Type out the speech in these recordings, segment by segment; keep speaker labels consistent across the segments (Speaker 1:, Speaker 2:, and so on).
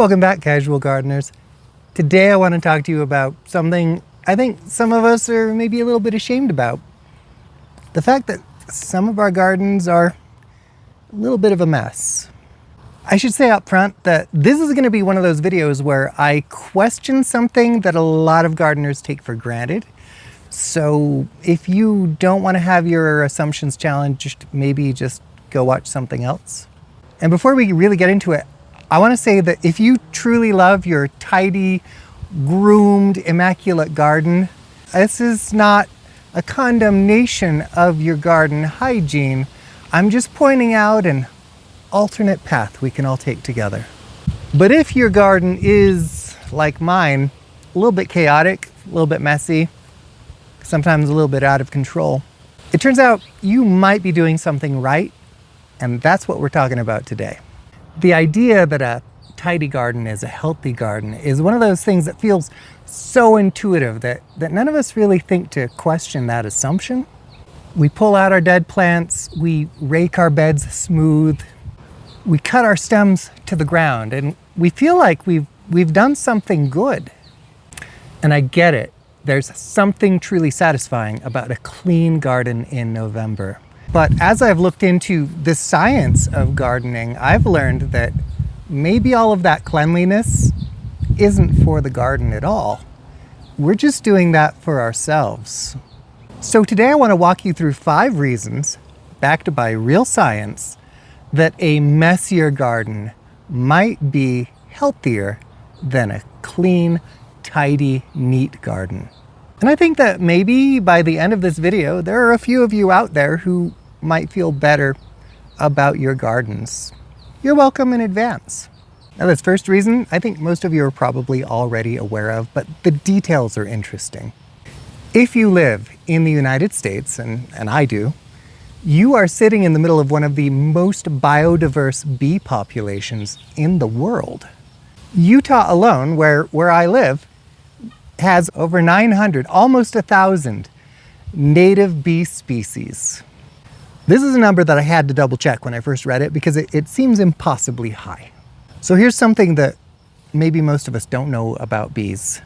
Speaker 1: Welcome back, casual gardeners. Today I want to talk to you about something I think some of us are maybe a little bit ashamed about. The fact that some of our gardens are a little bit of a mess. I should say up front that this is going to be one of those videos where I question something that a lot of gardeners take for granted. So if you don't want to have your assumptions challenged, maybe just go watch something else. And before we really get into it, I want to say that if you truly love your tidy, groomed, immaculate garden, this is not a condemnation of your garden hygiene. I'm just pointing out an alternate path we can all take together. But if your garden is, like mine, a little bit chaotic, a little bit messy, sometimes a little bit out of control, it turns out you might be doing something right, and that's what we're talking about today. The idea that a tidy garden is a healthy garden is one of those things that feels so intuitive that none of us really think to question that assumption. We pull out our dead plants, we rake our beds smooth, we cut our stems to the ground, and we feel like we've done something good. And I get it. There's something truly satisfying about a clean garden in November. But as I've looked into the science of gardening, I've learned that maybe all of that cleanliness isn't for the garden at all. We're just doing that for ourselves. So today I want to walk you through 5 reasons, backed by real science, that a messier garden might be healthier than a clean, tidy, neat garden. And I think that maybe by the end of this video, there are a few of you out there who might feel better about your gardens. You're welcome in advance. Now, this first reason, I think most of you are probably already aware of, but the details are interesting. If you live in the United States, and I do, you are sitting in the middle of one of the most biodiverse bee populations in the world. Utah alone, where I live, has over 900, almost 1,000 native bee species. This is a number that I had to double check when I first read it because it seems impossibly high. So here's something that maybe most of us don't know about bees.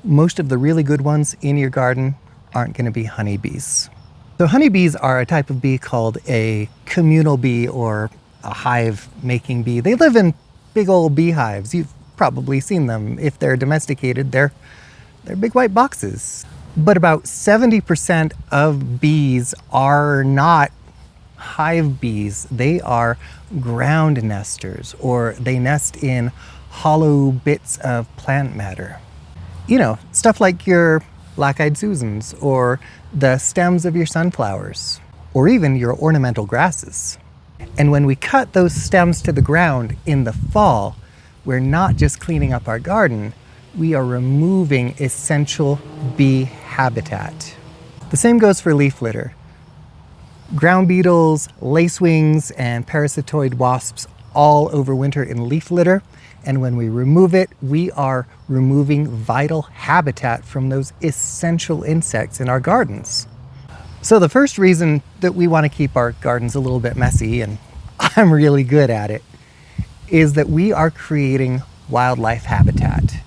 Speaker 1: Most of the really good ones in your garden aren't going to be honeybees. So honeybees are a type of bee called a communal bee or a hive-making bee. They live in big old beehives. You've probably seen them. If they're domesticated, they're big white boxes. But about 70% of bees are not hive bees. They are ground nesters, or they nest in hollow bits of plant matter. You know, stuff like your black-eyed Susans, or the stems of your sunflowers, or even your ornamental grasses. And when we cut those stems to the ground in the fall, we're not just cleaning up our garden, we are removing essential bee habitat. The same goes for leaf litter. Ground beetles, lacewings, and parasitoid wasps all overwinter in leaf litter, and when we remove it, we are removing vital habitat from those essential insects in our gardens. So the first reason that we want to keep our gardens a little bit messy, and I'm really good at it, is that we are creating wildlife habitat.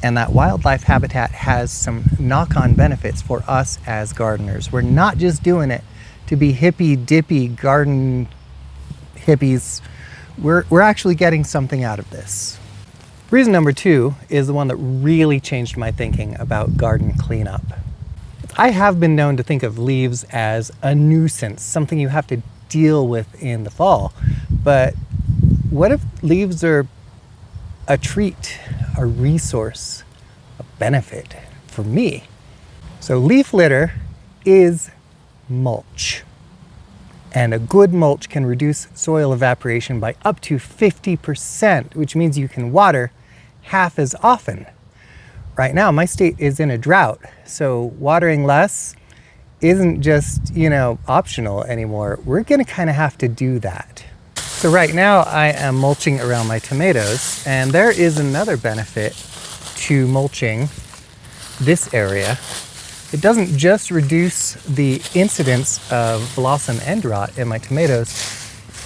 Speaker 1: And that wildlife habitat has some knock-on benefits for us as gardeners. We're not just doing it to be hippy-dippy garden hippies. We're actually getting something out of this. Reason number 2 is the one that really changed my thinking about garden cleanup. I have been known to think of leaves as a nuisance, something you have to deal with in the fall. But what if leaves are a treat, a resource, a benefit for me? So leaf litter is mulch. And a good mulch can reduce soil evaporation by up to 50%, which means you can water half as often. Right now, my state is in a drought, so watering less isn't just, optional anymore. We're gonna kind of have to do that. So right now I am mulching around my tomatoes, and there is another benefit to mulching this area. It doesn't just reduce the incidence of blossom end rot in my tomatoes,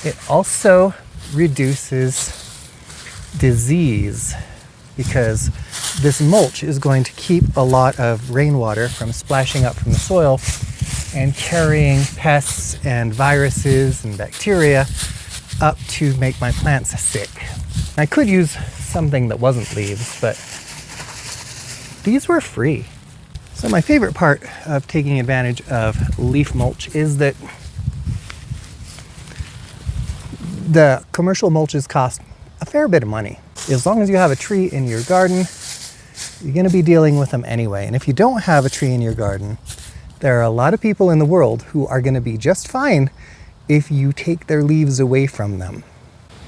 Speaker 1: it also reduces disease, because this mulch is going to keep a lot of rainwater from splashing up from the soil and carrying pests and viruses and bacteria up to make my plants sick. I could use something that wasn't leaves, but these were free. So my favorite part of taking advantage of leaf mulch is that the commercial mulches cost a fair bit of money. As long as you have a tree in your garden, you're going to be dealing with them anyway. And if you don't have a tree in your garden, there are a lot of people in the world who are going to be just fine if you take their leaves away from them.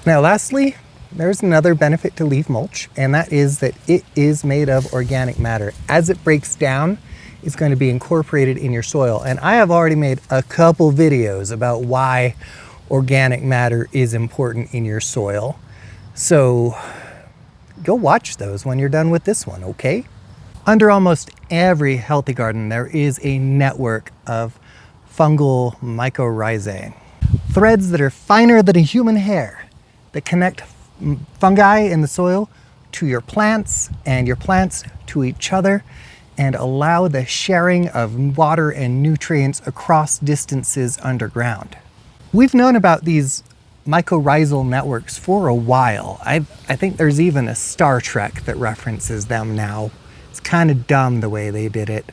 Speaker 1: Now, lastly, there's another benefit to leaf mulch, and that is that it is made of organic matter. As it breaks down, it's going to be incorporated in your soil. And I have already made a couple videos about why organic matter is important in your soil. So go watch those when you're done with this one, okay? Under almost every healthy garden, there is a network of fungal mycorrhizae, threads that are finer than a human hair that connect fungi in the soil to your plants and your plants to each other and allow the sharing of water and nutrients across distances underground. We've known about these mycorrhizal networks for a while. I think there's even a Star Trek that references them now. It's kind of dumb the way they did it.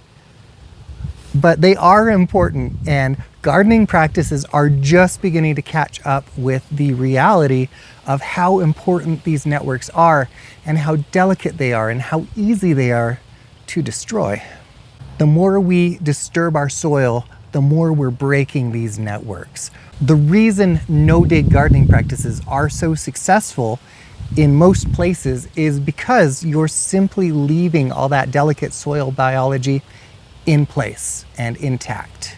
Speaker 1: But they are important, and gardening practices are just beginning to catch up with the reality of how important these networks are and how delicate they are and how easy they are to destroy. The more we disturb our soil, the more we're breaking these networks. The reason no-dig gardening practices are so successful in most places is because you're simply leaving all that delicate soil biology in place and intact.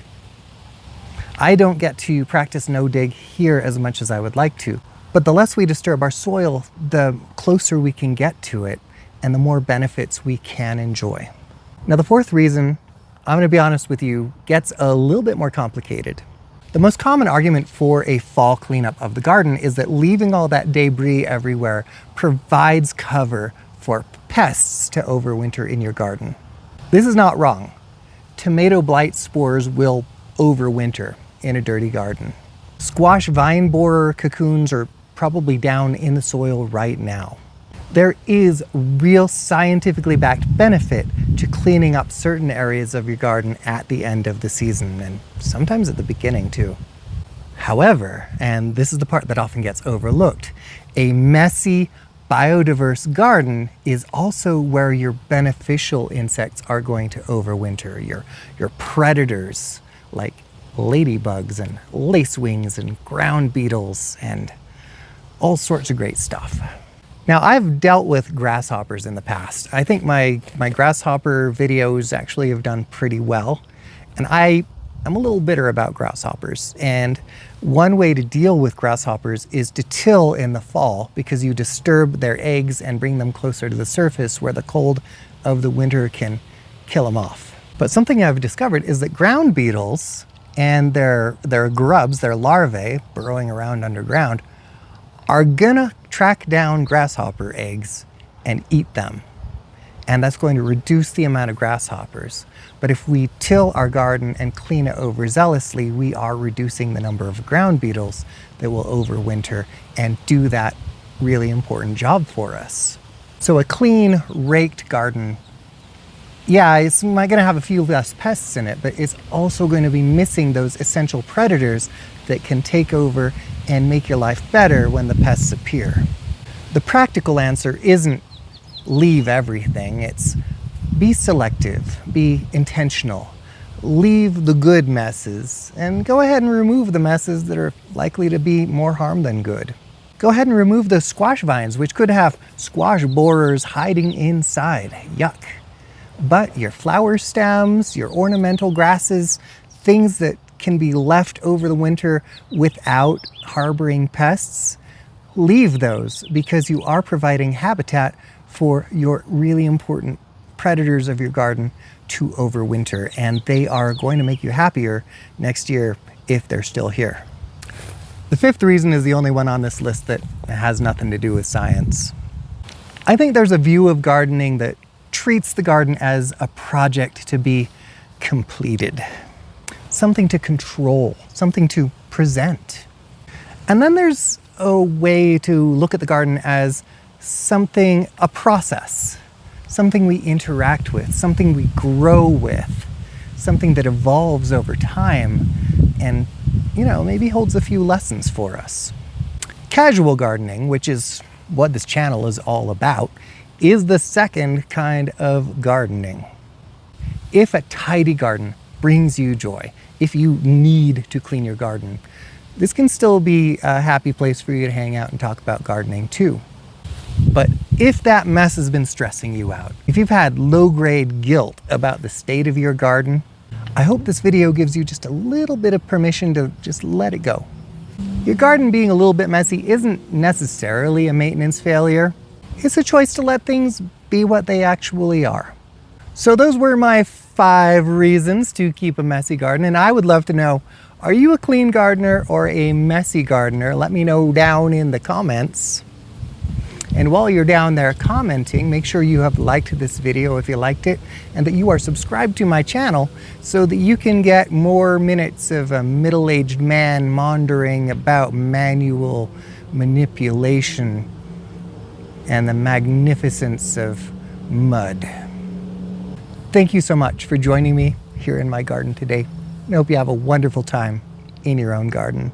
Speaker 1: I don't get to practice no-dig here as much as I would like to, but the less we disturb our soil, the closer we can get to it and the more benefits we can enjoy. Now, the fourth reason, I'm going to be honest with you, gets a little bit more complicated. The most common argument for a fall cleanup of the garden is that leaving all that debris everywhere provides cover for pests to overwinter in your garden. This is not wrong. Tomato blight spores will overwinter in a dirty garden. Squash vine borer cocoons are probably down in the soil right now. There is real scientifically backed benefit to cleaning up certain areas of your garden at the end of the season, and sometimes at the beginning too. However, and this is the part that often gets overlooked, a messy, biodiverse garden is also where your beneficial insects are going to overwinter. Your predators like ladybugs and lacewings and ground beetles and all sorts of great stuff. Now, I've dealt with grasshoppers in the past. I think my grasshopper videos actually have done pretty well. And I'm a little bitter about grasshoppers. And one way to deal with grasshoppers is to till in the fall, because you disturb their eggs and bring them closer to the surface where the cold of the winter can kill them off. But something I've discovered is that ground beetles and their grubs, their larvae burrowing around underground, are gonna track down grasshopper eggs and eat them. And that's going to reduce the amount of grasshoppers. But if we till our garden and clean it overzealously, we are reducing the number of ground beetles that will overwinter and do that really important job for us. So a clean, raked garden, yeah, it's going to have a few less pests in it, but it's also going to be missing those essential predators that can take over and make your life better when the pests appear. The practical answer isn't leave everything, it's be selective, be intentional, leave the good messes, and go ahead and remove the messes that are likely to be more harm than good. Go ahead and remove the squash vines, which could have squash borers hiding inside. Yuck. But your flower stems, your ornamental grasses, things that can be left over the winter without harboring pests, leave those, because you are providing habitat for your really important predators of your garden to overwinter, and they are going to make you happier next year if they're still here. The fifth reason is the only one on this list that has nothing to do with science. I think there's a view of gardening that treats the garden as a project to be completed, something to control, something to present. And then there's a way to look at the garden as something, a process, something we interact with, something we grow with, something that evolves over time and, maybe holds a few lessons for us. Casual gardening, which is what this channel is all about, is the second kind of gardening. If a tidy garden brings you joy, if you need to clean your garden, this can still be a happy place for you to hang out and talk about gardening too. But if that mess has been stressing you out, if you've had low-grade guilt about the state of your garden, I hope this video gives you just a little bit of permission to just let it go. Your garden being a little bit messy isn't necessarily a maintenance failure. It's a choice to let things be what they actually are. So those were my 5 reasons to keep a messy garden, and I would love to know, are you a clean gardener or a messy gardener? Let me know down in the comments. And while you're down there commenting, make sure you have liked this video if you liked it, and that you are subscribed to my channel so that you can get more minutes of a middle-aged man maundering about manual manipulation and the magnificence of mud. Thank you so much for joining me here in my garden today. I hope you have a wonderful time in your own garden.